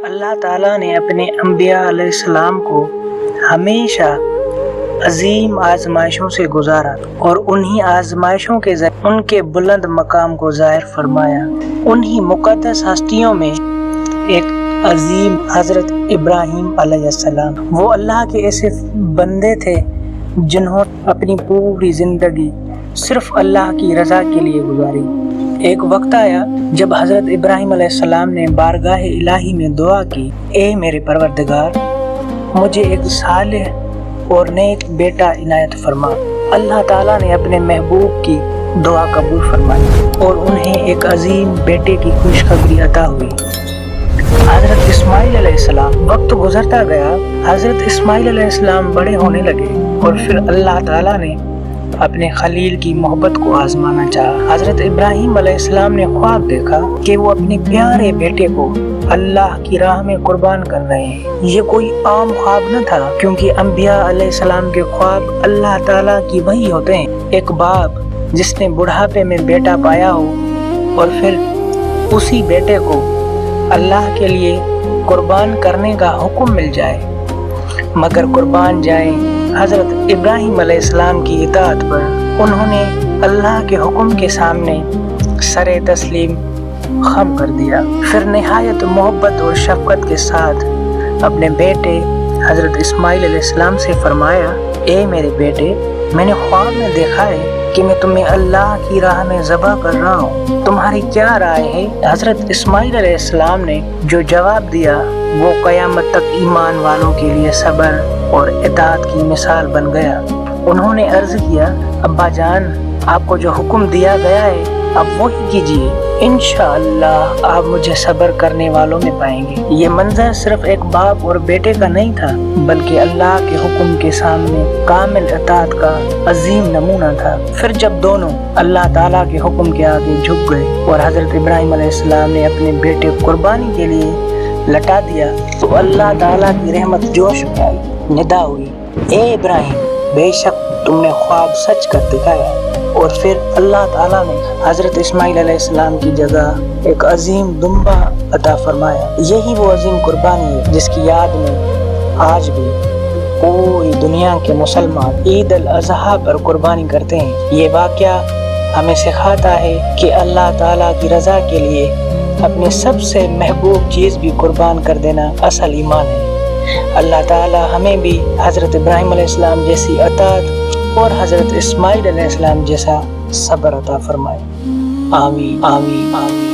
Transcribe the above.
اللہ تعالیٰ نے اپنے انبیاء علیہ السلام کو ہمیشہ عظیم آزمائشوں سے گزارا اور انہی آزمائشوں کے ذریعے ان کے بلند مقام کو ظاہر فرمایا۔ انہی مقدس ہستیوں میں ایک عظیم حضرت ابراہیم علیہ السلام، وہ اللہ کے ایسے بندے تھے جنہوں نے اپنی پوری زندگی صرف اللہ کی رضا کے لیے گزاری۔ ایک وقت آیا جب حضرت ابراہیم علیہ السلام نے بارگاہ الہی میں دعا کی، اے میرے پروردگار، مجھے ایک صالح اور نیک بیٹا عنایت فرما۔ اللہ تعالیٰ نے اپنے محبوب کی دعا قبول فرمائی اور انہیں ایک عظیم بیٹے کی خوشخبری عطا ہوئی، حضرت اسماعیل علیہ السلام۔ وقت گزرتا گیا، حضرت اسماعیل علیہ السلام بڑے ہونے لگے اور پھر اللہ تعالیٰ نے اپنے خلیل کی محبت کو آزمانا چاہا۔ حضرت ابراہیم علیہ السلام نے خواب دیکھا کہ وہ اپنے پیارے بیٹے کو اللہ کی راہ میں قربان کر رہے ہیں۔ یہ کوئی عام خواب نہ تھا، کیونکہ انبیاء علیہ السلام کے خواب اللہ تعالیٰ کی وحی ہوتے ہیں۔ ایک باپ جس نے بڑھاپے میں بیٹا پایا ہو اور پھر اسی بیٹے کو اللہ کے لیے قربان کرنے کا حکم مل جائے، مگر قربان جائیں حضرت ابراہیم علیہ السلام کی اطاعت پر۔ انہوں نے اللہ کے حکم کے سامنے سر تسلیم خم کر دیا، پھر نہایت محبت اور شفقت کے ساتھ اپنے بیٹے حضرت اسماعیل علیہ السلام سے فرمایا، اے میرے بیٹے، میں نے خواب میں دیکھا ہے کہ میں تمہیں اللہ کی راہ میں ذبح کر رہا ہوں، تمہاری کیا رائے ہے؟ حضرت اسماعیل علیہ السلام نے جو جواب دیا وہ قیامت تک ایمان والوں کے لیے صبر اور اطاعت کی مثال بن گیا۔ انہوں نے عرض کیا، ابا جان، آپ کو جو حکم دیا گیا ہے اب وہی کیجیے، انشاءاللہ آپ مجھے صبر کرنے والوں میں پائیں گے۔ یہ منظر صرف ایک باپ اور بیٹے کا نہیں تھا، بلکہ اللہ کے حکم کے سامنے کامل اطاعت کا عظیم نمونہ تھا۔ پھر جب دونوں اللہ تعالیٰ کے حکم کے آگے جھک گئے اور حضرت ابراہیم علیہ السلام نے اپنے بیٹے کو قربانی کے لیے لٹا دیا تو اللہ تعالیٰ کی رحمت جوش میں آئی۔ ندا ہوئی، اے ابراہیم، بے شک تم نے خواب سچ کر دکھایا۔ اور پھر اللہ تعالیٰ نے حضرت اسماعیل علیہ السلام کی جگہ ایک عظیم دمبا عطا فرمایا۔ یہی وہ عظیم قربانی ہے جس کی یاد میں آج بھی پوری دنیا کے مسلمان عید الاضحیٰ پر قربانی کرتے ہیں۔ یہ واقعہ ہمیں سکھاتا ہے کہ اللہ تعالیٰ کی رضا کے لیے اپنے سب سے محبوب چیز بھی قربان کر دینا اصل ایمان ہے۔ اللہ تعالیٰ ہمیں بھی حضرت ابراہیم علیہ السلام جیسی اطاعت اور حضرت اسماعیل علیہ السلام جیسا صبر عطا فرمائے۔ آمین آمین آمین۔